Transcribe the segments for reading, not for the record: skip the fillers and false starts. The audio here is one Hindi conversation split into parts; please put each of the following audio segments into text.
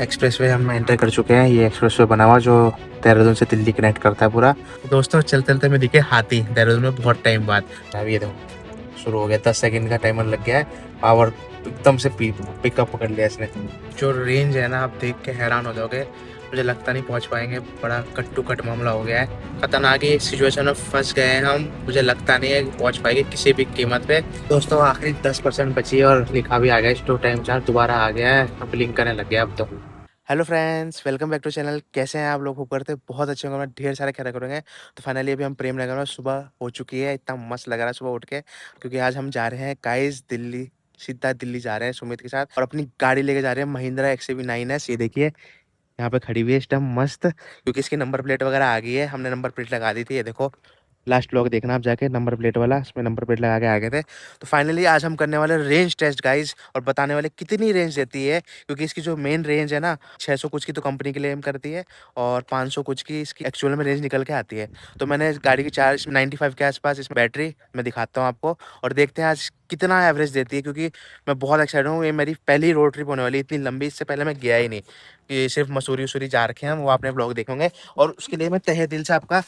एक्सप्रेसवे हम एंटर कर चुके हैं। ये एक्सप्रेसवे बना हुआ जो देहरादून से दिल्ली कनेक्ट करता है पूरा। दोस्तों चलते चलते में दिखे हाथी देहरादून में बहुत टाइम बाद। अभी ये देखो शुरू हो गया, 10 सेकंड का टाइमर लग गया है। पावर एकदम से पिकअप पकड़ लिया इसने। जो रेंज है ना, आप देख के हैरान हो जाओगे। मुझे लगता नहीं पहुंच पाएंगे, बड़ा कट टू कट मामला हो गया है। खतरनाक ही सिचुएशन में फंस गए हैं हम। मुझे लगता नहीं है पहुंच पाएंगे किसी भी कीमत पे। दोस्तों आखिरी 10% बची है और लिखा भी आ गया स्टो टाइम चार्ज दोबारा आ गया है। अब ब्लिंक करने लग गया अब तो। Hello friends, welcome back to channel. कैसे हैं आप लोग? होप करते हैं बहुत अच्छे होंगे, ढेर सारे ख्याल करेंगे। तो फाइनली अभी हम प्रेम नगर में, सुबह हो चुकी है। इतना मस्त लग रहा है सुबह उठ के, क्योंकि आज हम जा रहे हैं गाइस दिल्ली। सीधा दिल्ली जा रहे हैं सुमित के साथ, और अपनी गाड़ी लेके जा रहे हैं। महिंद्रा XUV9 है। ये देखिए यहाँ पे खड़ी हुई है इस टाइम मस्त, क्योंकि इसकी नंबर प्लेट वगैरह आ गई है। हमने नंबर प्लेट लगा दी थी, ये देखो लास्ट ब्लॉग देखना आप जाके, नंबर प्लेट वाला, इसमें नंबर प्लेट लगा के आ गए थे। तो फाइनली आज हम करने वाले रेंज टेस्ट गाइज, और बताने वाले कितनी रेंज देती है। क्योंकि इसकी जो मेन रेंज है ना, 600 कुछ की तो कंपनी क्लेम करती है, और 500 कुछ की इसकी एक्चुअल में रेंज निकल के आती है। तो मैंने इस गाड़ी की चार्ज 95 के आसपास इसमें बैटरी मैं दिखाता हूँ आपको, और देखते हैं आज कितना एवरेज देती है। क्योंकि मैं बहुत एक्साइटेड हूँ, ये मेरी पहली रोड ट्रिप होने वाली है इतनी लंबी। इससे पहले मैं गया ही नहीं, कि सिर्फ मसूरी वसूरी जा रखे हैं, वो आपने ब्लॉग देखेंगे। और उसके लिए मैं तहे दिल से आपका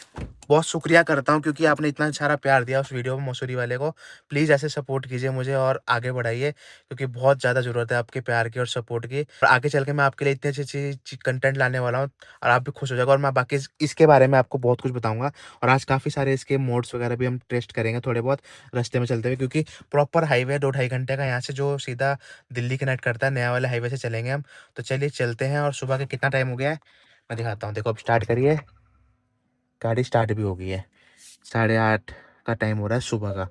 बहुत शुक्रिया करता हूँ, क्योंकि आपने इतना सारा प्यार दिया उस वीडियो में मसूरी वाले को। प्लीज़ ऐसे सपोर्ट कीजिए मुझे और आगे बढ़ाइए, क्योंकि बहुत ज़्यादा ज़रूरत है आपके प्यार की और सपोर्ट की। और आगे चल के मैं आपके लिए इतनी अच्छी अच्छी कंटेंट लाने वाला हूँ, और आप भी खुश हो जाएगा। और मैं बाकी इसके बारे में आपको बहुत कुछ बताऊंगा। और आज काफ़ी सारे इसके मोड्स वगैरह भी हम टेस्ट करेंगे थोड़े बहुत रास्ते में चलते हुए, क्योंकि प्रॉपर हाईवे 2-2.5 घंटे का यहाँ से जो सीधा दिल्ली कनेक्ट करता है, नया वाले हाईवे से चलेंगे हम। तो चलिए चलते हैं। और सुबह के कितना टाइम हो गया है मैं दिखाता हूँ। देखो अब स्टार्ट करिए, गाड़ी स्टार्ट भी हो गई है। 8:30 का टाइम हो रहा है सुबह का।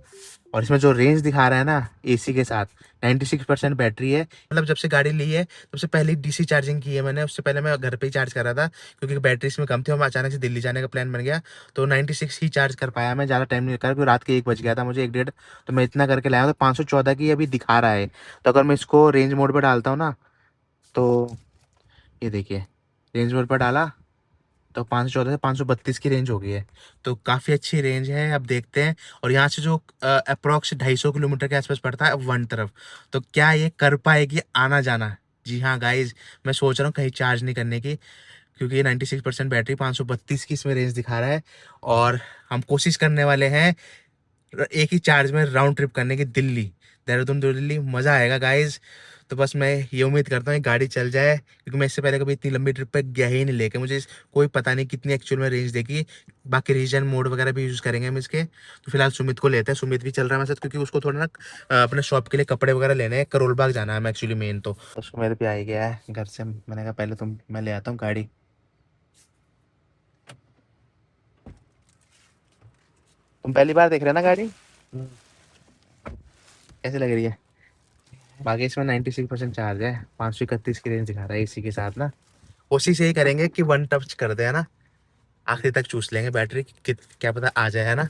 और इसमें जो रेंज दिखा रहा है ना, एसी के साथ 96% बैटरी है। मतलब जब से गाड़ी ली है तब से पहले डीसी चार्जिंग की है मैंने। उससे पहले मैं घर पे ही चार्ज कर रहा था, क्योंकि बैटरी इसमें कम थी और मैं अचानक से दिल्ली जाने का प्लान बन गया। तो 96 ही चार्ज कर पाया मैं, ज़्यादा टाइम नहीं लगा, क्योंकि रात के 1 बज गया था मुझे, 1 डेढ़। तो मैं इतना करके लाया हूँ। तो 514 की अभी दिखा रहा है। तो अगर मैं इसको रेंज मोड पर डालता हूँ ना, तो ये देखिए रेंज मोड पर डाला तो 514 से 532 की रेंज हो गई है। तो काफ़ी अच्छी रेंज है। अब देखते हैं। और यहाँ से जो अप्रोक्स 250 किलोमीटर के आसपास पड़ता है वन तरफ, तो क्या ये कर पाएगी आना जाना? जी हाँ गाइज, मैं सोच रहा हूँ कहीं चार्ज नहीं करने की, क्योंकि ये 96% बैटरी 532 की इसमें रेंज दिखा रहा है। और हम कोशिश करने वाले हैं एक ही चार्ज में राउंड ट्रिप करने की, दिल्ली देहरादून दिल्ली। मज़ा आएगा गाइज। तो बस मैं ये उम्मीद करता हूँ गाड़ी चल जाए, क्योंकि मैं इससे पहले कभी इतनी लंबी ट्रिप पे गया ही नहीं लेके। मुझे कोई पता नहीं कितनी एक्चुअल में रेंज देगी। बाकी रीजन मोड वगैरह भी यूज़ करेंगे हम इसके। तो फिलहाल सुमित को लेते हैं। सुमित भी चल रहा है मेरे साथ, क्योंकि उसको थोड़ा ना अपने शॉप के लिए कपड़े वगैरह लेने हैं। करोल बाग जाना है मैं एक्चुअली मेन। तो सुमित भी आ ही गया है घर से। मैंने कहा पहले मैं ले आता हूँ गाड़ी। तुम पहली बार देख रहे हो ना गाड़ी, कैसी लग रही है? बाकी इसमें 96% चार्ज है, 531 की रेंज दिखा रहा है एसी के साथ ना। कोशिश यही करेंगे कि वन टच कर दे, है ना, आखिरी तक चूस लेंगे बैटरी क्या पता आ जाए, है ना।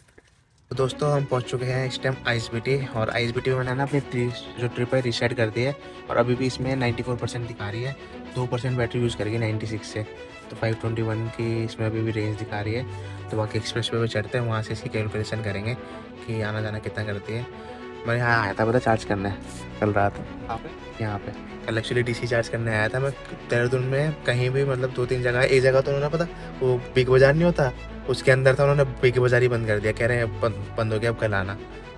तो दोस्तों हम पहुंच चुके हैं इस टाइम ISBT। और ISBT में मैंने ना अपनी जो ट्रिप है रीसेट कर दी है। और अभी भी इसमें 94% दिखा रही है। 2% बैटरी यूज़ करेगी 96 से। तो 521 की इसमें अभी भी रेंज दिखा रही है। तो बाकी एक्सप्रेस वे चढ़ते हैं, वहाँ से इसकी कैलकुलेशन करेंगे कि आना जाना कितना करती है। मैं यहाँ आया था पता चार्ज करने कल रात। यहाँ पे कल एक्चुअली DC चार्ज करने आया था मैं देहरादून में। कहीं भी मतलब 2-3 जगह, एक जगह तो उन्होंने पता वो बिग बाजार नहीं होता, उसके अंदर था, उन्होंने बिग बाजार ही बंद कर दिया। कह रहे हैं बंद हो गया, अब कल आना।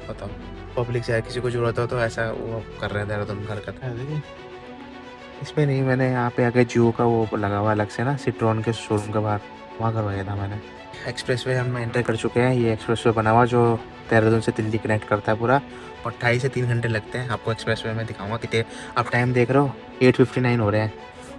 बताओ, पब्लिक से किसी को जरूरत हो तो ऐसा वो कर रहे हैं देहरादून में हरकत है। इसमें नहीं, मैंने यहाँ पे आके जियो का वो लगा हुआ अलग से ना, सिट्रॉन के शोरूम के बाहर, वहाँ करवाया था मैंने। एक्सप्रेसवे हम एंटर कर चुके हैं। ये एक्सप्रेसवे बना हुआ जो देहरादून से दिल्ली कनेक्ट करता है पूरा। और 2.5 से 3 घंटे लगते हैं। आपको एक्सप्रेसवे में दिखाऊंगा कितने। आप टाइम देख रहे हो 8:59 हो रहे हैं।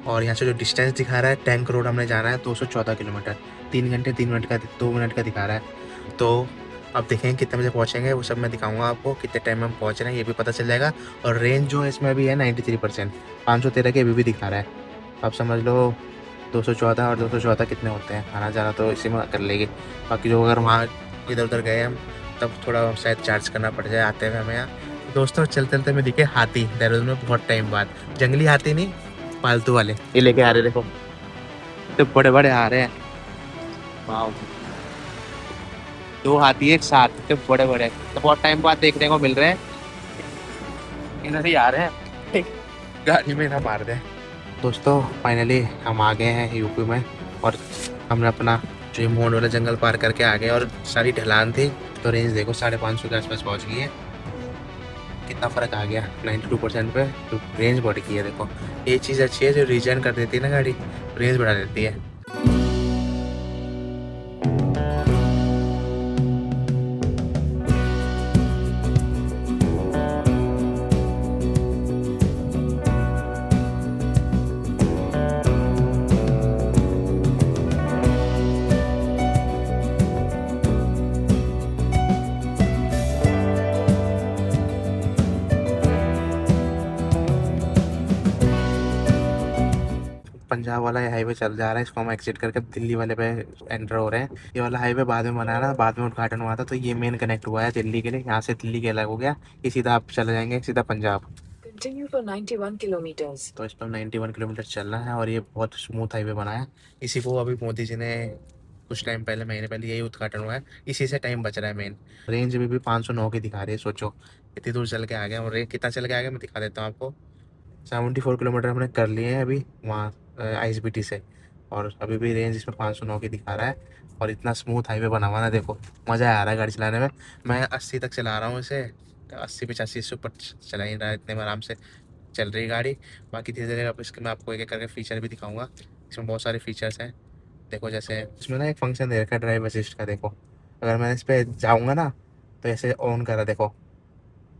और यहाँ से जो डिस्टेंस दिखा रहा है, टैंक रोड हमने जाना है 214 किलोमीटर, 3 घंटे 3 मिनट का 2 मिनट का दिखा रहा है। तो अब देखेंगे कितने बजे पहुँचेंगे, वो सब मैं दिखाऊंगा आपको। कितने टाइम में हम पहुँच रहे हैं ये भी पता चल जाएगा। और रेंज जो है इसमें अभी है 93%, 513 की अभी भी दिखा रहा है। आप समझ लो 214 और 214 कितने होते हैं, आना जाना तो इसी में कर लेगी। बाकी जो अगर वहाँ इधर उधर गए हम, तब थोड़ा शायद चार्ज करना पड़ जाए आते हुए हमें यहाँ। दोस्तों चलते चलते में दिखे हाथी देहरादून में बहुत टाइम बाद। जंगली हाथी नहीं, पालतू वाले ये लेके आ रहे, देखो तो बड़े बड़े आ रहे हैं। वाह, 2 हाथी एक साथ, तो बड़े बड़े, तो बहुत टाइम बाद देखने को मिल रहे हैं। इन्होंने ही आ रहे हैं गाड़ी में ना मार दे। दोस्तों फाइनली हम आ गए हैं यूपी में, और हमने अपना जो ये मोड़ वाला जंगल पार करके आ गए, और सारी ढलान थी। तो रेंज देखो 550 के आसपास पहुंच गई है। कितना फ़र्क आ गया 92% पे, तो रेंज बढ़ गई है। देखो ये चीज़ अच्छी है, जो रीजन कर देती है ना गाड़ी, रेंज बढ़ा देती है। पंजाब वाला ये हाईवे चल जा रहा है, इसको हम एग्जिट करके दिल्ली वाले पे एंटर हो रहे हैं। ये वाला हाईवे बाद में बना ना, बाद में उद्घाटन हुआ था, तो ये मेन कनेक्ट हुआ है दिल्ली के लिए। यहाँ से दिल्ली के अलग हो गया, ये सीधा आप चले जाएंगे सीधा पंजाब। Continue for 91 kilometres. तो इस पर 91 किलोमीटर चलना है, और ये बहुत स्मूथ हाईवे बना है। इसी को अभी मोदी जी ने कुछ टाइम पहले, महीने पहले यही उद्घाटन हुआ है, इसी से टाइम बच रहा है मेन। रेंज भी 509 की दिखा रही है, सोचो इतनी दूर चल के आ गए। और कितना चल के आ गए मैं दिखा देता हूँ आपको। 74 किलोमीटर हमने कर लिए हैं अभी वहाँ ISBT से, और अभी भी रेंज इसमें 509 की दिखा रहा है। और इतना स्मूथ हाईवे बना हुआ ना, देखो मज़ा आ रहा है गाड़ी चलाने में। मैं 80 तक चला रहा हूँ इसे, 80 85 से ऊपर चला ही रहा है, इतने में आराम से चल रही गाड़ी। बाकी धीरे धीरे अब इसके मैं आपको एक एक करके फ़ीचर भी दिखाऊंगा। इसमें बहुत सारे फीचर्स हैं। देखो जैसे इसमें ना एक फंक्शन दे रखा है ड्राइव असिस्ट का। देखो अगर मैं इस पर जाऊँगा ना, तो ऐसे ऑन करा, देखो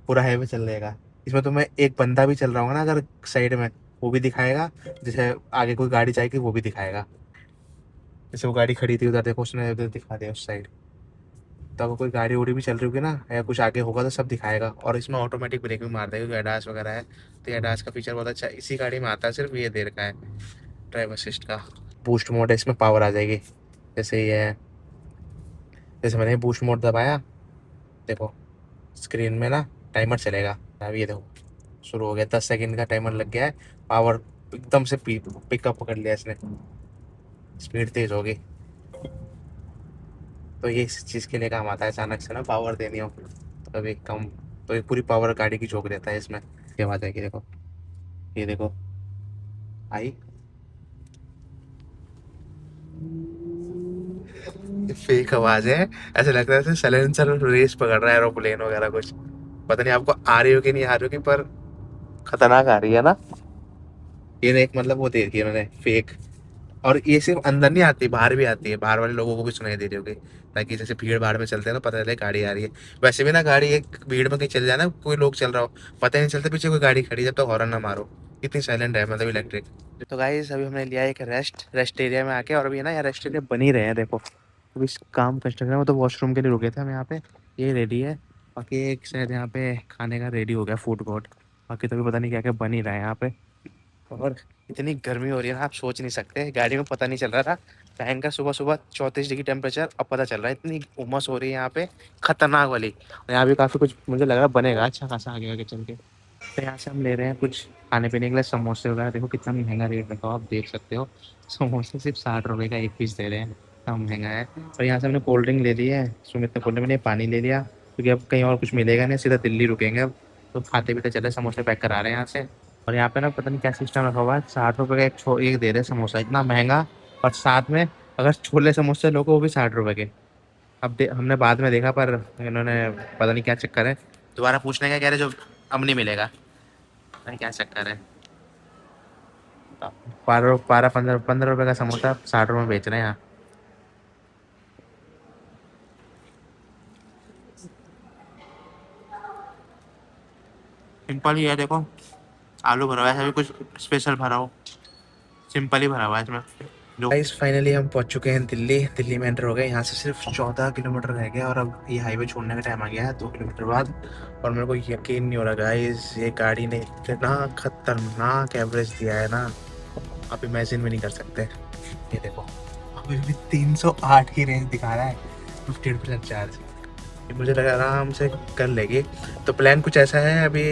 पूरा हाईवे चल रहेगा। इसमें तो मैं एक बंदा भी चल रहा हूँ ना अगर साइड में, वो भी दिखाएगा। जैसे आगे कोई गाड़ी जाएगी वो भी दिखाएगा। जैसे वो गाड़ी खड़ी थी उधर, देखो उसने उधर दिखा दिया उस साइड। तो अगर कोई गाड़ी उड़ी भी चल रही होगी ना, या कुछ आगे होगा, तो सब दिखाएगा। और इसमें ऑटोमेटिक ब्रेक भी मार देगा, क्योंकि एडास वगैरह है। तो एडास का फीचर बहुत अच्छा है, इसी गाड़ी में आता है, सिर्फ ये दे रखा है ड्राइव असिस्ट का। बूस्ट मोड है, इसमें पावर आ जाएगी। जैसे ये है, जैसे मैंने बूस्ट मोड दबाया, देखो स्क्रीन में ना टाइमर चलेगा। अब ये देखो शुरू हो गया, 10 सेकंड का टाइमर लग गया है। पावर एकदम से पिकअप पकड़ लिया इसने, स्पीड तेज होगी। तो ये इस चीज़ के लिए काम आता है, अचानक से ना पावर देनी हो तो कभी कम, तो ये पूरी पावर गाड़ी की झोंक देता है इसमें। ये बात है कि देखो, ये देखो आई फेक आवाज है, ऐसे लगता है जैसे साइलेंसर रेस पकड़ रहा है एरोप्लेन वगैरह कुछ। पता नहीं आपको आ रही हो कि नहीं आ रही हो कि, पर खतरनाक आ रही है ना। ये एक मतलब वो दे रखी है उन्होंने फेक। और ये सिर्फ अंदर नहीं आती, बाहर भी आती है, बाहर वाले लोगों को भी सुनाई दे रही होगी, ताकि जैसे भीड़ भाड़ में चलते हैं ना, पता चले गाड़ी आ रही है। वैसे भी ना गाड़ी एक भीड़ में कहीं चल जाए ना, कोई लोग चल रहा हो, पता ही नहीं चलता पीछे कोई गाड़ी खड़ी, जब तक हॉर्न ना मारो। इतनी साइलेंट है मतलब इलेक्ट्रिक। तो गाइस अभी हमने लिया एक रेस्ट एरिया में आके, और अभी ना यार रेस्ट एरिया बन ही रहे हैं। देखो अभी इस काम कंस्ट्रक्शन में, तो वॉशरूम के लिए रुके थे हम यहाँ पे, ये रेडी है। बाकी एक शायद यहाँ पे खाने का रेडी हो गया, फूड कोर्ट। बाकी तो अभी पता नहीं क्या क्या बन ही रहा है यहाँ पे। और इतनी गर्मी हो रही है ना, आप सोच नहीं सकते। गाड़ी में पता नहीं चल रहा था टाइम का, सुबह सुबह 34 डिग्री टेम्परेचर, अब पता चल रहा है इतनी उमस हो रही है यहाँ पे, खतरनाक वाली। और यहाँ भी काफ़ी कुछ मुझे लग रहा है बनेगा अच्छा खासा आगे आगे चल के। तो यहाँ से हम ले रहे हैं कुछ खाने पीने के लिए, समोसे वगैरह। देखो कितना महंगा रेट रखा हो, आप देख सकते हो। समोसे सिर्फ 60 रुपये का एक पीस दे रहे हैं, इतना महंगा है। और यहाँ से हमने कोल्ड ड्रिंक ले ली है, सुमित ने कोल्ड ड्रिंक, मैंने पानी ले लिया, क्योंकि अब कहीं और कुछ मिलेगा नहीं, सीधा दिल्ली रुकेंगे अब। तो खाते पीते चले, समोसे पैक करा रहे हैं यहाँ से। और यहाँ पे ना पता नहीं क्या सिस्टम रखा हुआ है, 60 रुपये का एक दे रहे हैं समोसा, इतना महंगा। और साथ में अगर छोले समोसे लोगों वो भी 60 रुपये के। अब हमने बाद में देखा, पर इन्होंने पता नहीं क्या चक्कर है, दोबारा पूछने का कह रहे जो अब नहीं मिलेगा, पता नहीं क्या चक्कर है। 15 रुपये का समोसा 60 रुपये में बेच रहे हैं यहाँ। सिंपल ही है, देखो आलू भरा हुआ है, अभी कुछ स्पेशल भरा हो, सिंपल ही भरा हुआ है इसमें। जो गाइस फाइनली हम पहुंच चुके हैं दिल्ली में एंटर हो गए। यहाँ से सिर्फ 14 किलोमीटर रह गया, और अब ये हाईवे छोड़ने का टाइम आ गया है 2 किलोमीटर बाद। और मेरे को यकीन नहीं हो रहा गाइस, ये गाड़ी ने इतना खतरनाक एवरेज दिया है ना, आप इमेजिन भी नहीं कर सकते। ये देखो अभी भी 308 की रेंज दिखा रहा है, 58% चार्ज। मुझे लगा आराम से कर लेगी। तो प्लान कुछ ऐसा है, अभी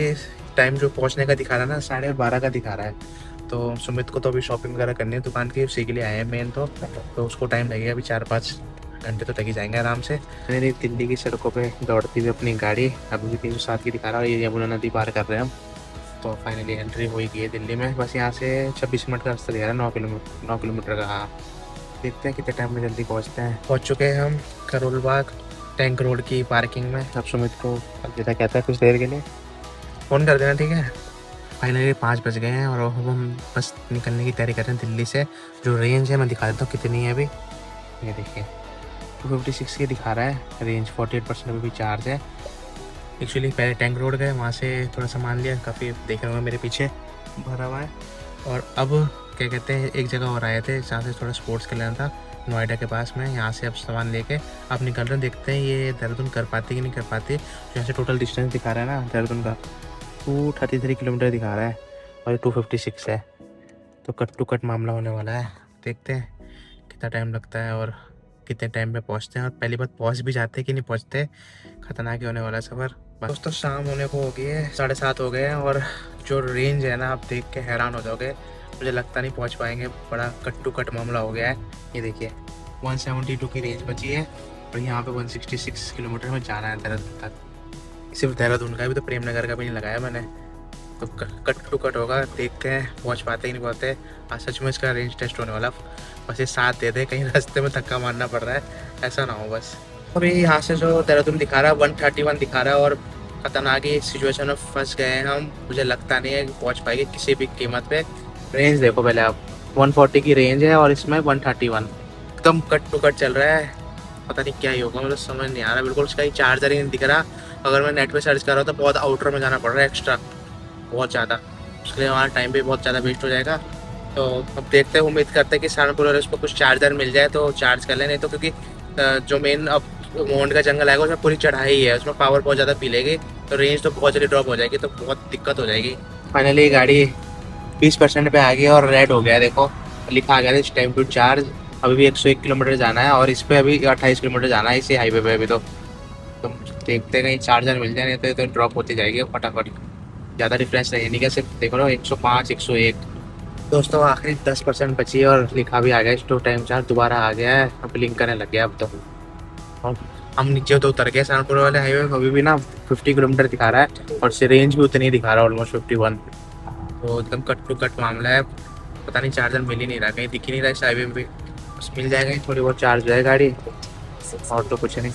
टाइम जो पहुंचने का दिखा रहा है ना, 12:30 का दिखा रहा है। तो सुमित को तो अभी शॉपिंग वगैरह करनी है दुकान की, उसी के लिए आए हैं मेन। तो उसको टाइम लगेगा अभी 4-5 घंटे तो लग ही जाएंगे आराम से। मैंने दिल्ली की सड़कों पे दौड़ती हुई अपनी गाड़ी अभी भी 307 की दिखा रहा है, और ये यमुना नदी पार कर रहे हैं हम। तो फाइनली एंट्री हो ही गई है दिल्ली में। बस यहाँ से 26 मिनट का रास्ता दिखा रहा है, 9 किलोमीटर का। हाँ, देखते हैं कितने टाइम में जल्दी पहुँचते हैं। पहुँच चुके हैं हम करोल बाग टैंक रोड की पार्किंग में। अब सुमित को अलविदा कहता है कुछ देर के लिए, फ़ोन कर देना, ठीक है। फाइनली 5 बज गए हैं और अब हम बस निकलने की तैयारी कर रहे हैं दिल्ली से। जो रेंज है मैं दिखा देता हूँ कितनी है अभी। ये देखिए 256 की दिखा रहा है रेंज, 48% अभी भी चार्ज है। एक्चुअली पहले टैंक रोड गए, वहाँ से थोड़ा सामान लिया, काफ़ी देख रहे होंगे मेरे पीछे भरा हुआ है। और अब क्या कहते हैं, एक जगह और आए थे जहाँ से थोड़ा स्पोर्ट्स का लेना था, नोएडा के पास में। यहाँ से अब सामान लेके अब निकल रहे हैं। देखते हैं ये देहरादून कर पाते कि नहीं कर पाते। यहाँ से टोटल डिस्टेंस दिखा रहा है ना देहरादून का, 233 किलोमीटर दिखा रहा है और ये 256 है। तो कट टू कट मामला होने वाला है। देखते हैं कितना टाइम लगता है और कितने टाइम पे पहुंचते हैं, और पहली बात पहुंच भी जाते हैं कि नहीं पहुंचते। खतरनाक ही होने वाला है सफ़र। बस दोस्तों शाम होने को हो गई है, 7:30 हो गए हैं और जो रेंज है ना आप देख के हैरान हो जाओगे। मुझे लगता नहीं पहुंच पाएंगे, बड़ा कट टू कट मामला हो गया है। ये देखिए 172 की रेंज बची है और यहाँ पे 166 किलोमीटर में जाना है देहरादून तक। सिर्फ देहरादून का भी, तो प्रेमनगर का भी नहीं लगाया मैंने। तो कट टू कट होगा, देखते हैं पहुंच पाते ही नहीं पहुंचते। आज सच में इसका रेंज टेस्ट होने वाला। बस ये साथ दे दे, कहीं रास्ते में धक्का मारना पड़ रहा है, ऐसा ना हो बस। अभी यहाँ से जो देहरादून दिखा रहा है 131 दिखा रहा है और खतरनाक ही सिचुएशन में फंस गए हैं हम। मुझे लगता नहीं है कि पहुँच पाएगी किसी भी कीमत पे। रेंज देखो पहले आप, 140 की रेंज है और इसमें 131, एकदम कट टू कट चल रहा है। पता नहीं क्या ही होगा, मुझे समझ नहीं आ रहा बिल्कुल। उसका ही चार्जर ही नहीं दिख रहा। अगर मैं नेट पे सर्च कर रहा हूँ तो बहुत आउटर में जाना पड़ रहा है एक्स्ट्रा, बहुत ज़्यादा। उसके लिए हमारा टाइम भी बहुत ज़्यादा वेस्ट हो जाएगा। तो अब देखते हैं, उम्मीद करते हैं कि सहारनपुर वाले उसको कुछ चार्जर मिल जाए तो चार्ज कर लें। नहीं तो क्योंकि जो मेन अब मोंड का जंगल आएगा उसमें पूरी चढ़ाई है, उसमें पावर बहुत ज़्यादा पी लेगी, तो रेंज तो बहुत जल्दी ड्रॉप हो जाएगी, तो बहुत दिक्कत हो जाएगी। फाइनली गाड़ी 20% पे आ गई और रेड हो गया, देखो लिखा आ गया था टाइम टू चार्ज। अभी भी 101 किलोमीटर जाना है और इस पर अभी 28 किलोमीटर जाना है इसी हाईवे पे अभी। तो देखते हैं कहीं चार्जर मिल जाए, नहीं तो ड्रॉप होती जाएगी फटाफट। ज़्यादा डिफरेंस नहीं है, नहीं क्या सिर्फ देखो ना 105 101। दोस्तों आखिरी 10% बची है और लिखा भी आ गया स्टॉप टाइम चार्ज दोबारा आ गया है, अब लिंक करने लग गया अब तो। और हम नीचे तो उतर गए सहारनपुर वाले हाईवे, अभी भी ना 50 किलोमीटर दिखा रहा है और से रेंज भी उतनी दिखा रहा है, ऑलमोस्ट 51। तो एकदम कट टू कट मामला है। पता नहीं चार्जर मिल ही नहीं रहा, कहीं दिख ही नहीं रहा इस हाईवे में भी। बस मिल जाएगा, थोड़ी बहुत चार्ज हो जाए गाड़ी, और तो कुछ नहीं।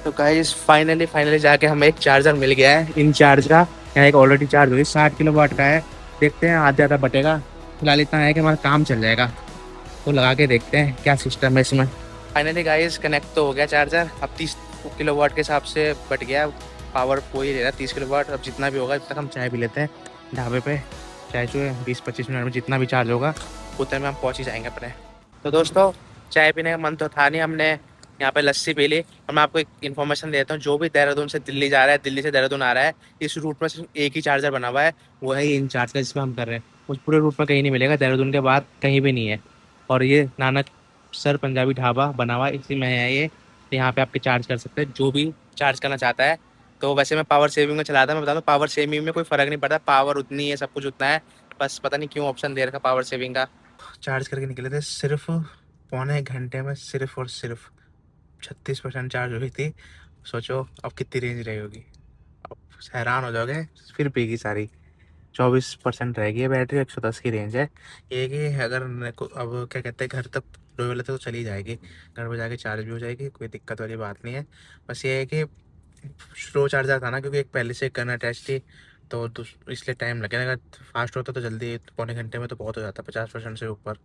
तो गाइस फाइनली जाके हमें एक चार्जर मिल गया है इन चार्ज का। यहाँ एक ऑलरेडी चार्ज हुई 60 किलोवाट का है। देखते हैं आधा आधा बटेगा, फिलहाल इतना है कि हमारा काम चल जाएगा। तो लगा के देखते हैं क्या सिस्टम है इसमें। फाइनली गाइस कनेक्ट तो हो गया चार्जर। अब 30 किलोवाट के हिसाब से बट गया, पावर कोई ले रहा है 30 किलोवाट। अब जितना भी होगा, जब तक हम चाय भी लेते हैं ढाबे पे, चाय चुए 20-25 मिनट में जितना भी चार्ज होगा उतने में हम पहुँच ही जाएंगे अपने। तो दोस्तों चाय पीने का मन तो था नहीं, हमने यहाँ पे लस्सी पी ली। और मैं आपको एक इन्फॉर्मेशन देता हूँ, जो भी देहरादून से दिल्ली जा रहा है, दिल्ली से देहरादून आ रहा है, इस रूट में सिर्फ एक ही चार्जर बना हुआ है, वो है इन चार्ज का जिसमें हम कर रहे हैं। उस पूरे रूट में कहीं नहीं मिलेगा, देहरादून के बाद कहीं भी नहीं है। और ये नानक सर पंजाबी ढाबा बना हुआ इसी में है ये। यहाँ पे आपके चार्ज कर सकते हैं जो भी चार्ज करना चाहता है। तो वैसे मैं पावर सेविंग में चलाता, मैं बता दूँ पावर सेविंग में कोई फ़र्क नहीं पड़ता, पावर उतनी है, सब कुछ उतना है। बस पता नहीं क्यों ऑप्शन दे रखा पावर सेविंग का। चार्ज करके निकले थे सिर्फ पौने घंटे में, सिर्फ और सिर्फ 36% चार्ज हुई थी। सोचो अब कितनी रेंज रही होगी, अब हैरान हो जाओगे। फिर पीगी सारी, 24% रहेगी है बैटरी, 110 की रेंज है। ये कि अगर मेरे को अब क्या कहते हैं घर तक डोए वाले तो चली जाएगी, घर पर जाके चार्ज भी हो जाएगी, कोई दिक्कत वाली बात नहीं है। बस ये है कि स्लो चार्जर था ना, क्योंकि एक पहले से गन अटैच थी, तो इसलिए टाइम लगेगा। अगर फास्ट होता तो जल्दी पौने घंटे में तो बहुत हो जाता, 50% से ऊपर।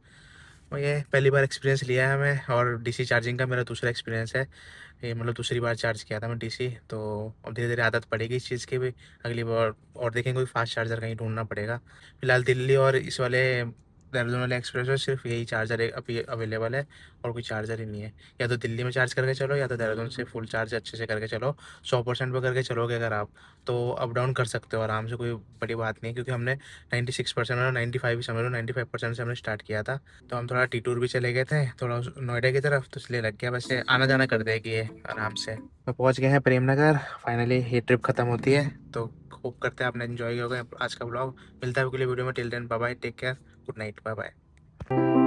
और ये पहली बार एक्सपीरियंस लिया है हमें, और डीसी चार्जिंग का मेरा दूसरा एक्सपीरियंस है ये, मतलब दूसरी बार चार्ज किया था मैं डीसी। तो अब धीरे धीरे आदत पड़ेगी इस चीज़ की भी, अगली बार और देखेंगे कोई फास्ट चार्जर कहीं ढूंढना पड़ेगा। फिलहाल दिल्ली और इस वाले देहरादून वाले एक्सप्रेस में सिर्फ यही चार्जर अभी अवेलेबल है, और कोई चार्जर ही नहीं है। या तो दिल्ली में चार्ज करके चलो, या तो देहरादून से फुल चार्ज अच्छे से करके चलो। 100% पर करके चलोगे अगर आप, तो अप डाउन कर सकते हो आराम से, कोई बड़ी बात नहीं है। क्योंकि हमने 96% और 95 ही समझ लो, 95% से हमने स्टार्ट किया था। तो हम थोड़ा टी टूर भी चले गए थे, थोड़ा नोएडा की तरफ, तो इसलिए लग गया। वैसे आना जाना कर देगी ये आराम से। तो पहुंच गए हैं प्रेमनगर, फाइनली ये ट्रिप खत्म होती है। तो होप करते हैं आपने एंजॉय किया होगा आज का ब्लॉग। मिलता है अगले वीडियो में, till then bye bye, take care, good night, bye bye.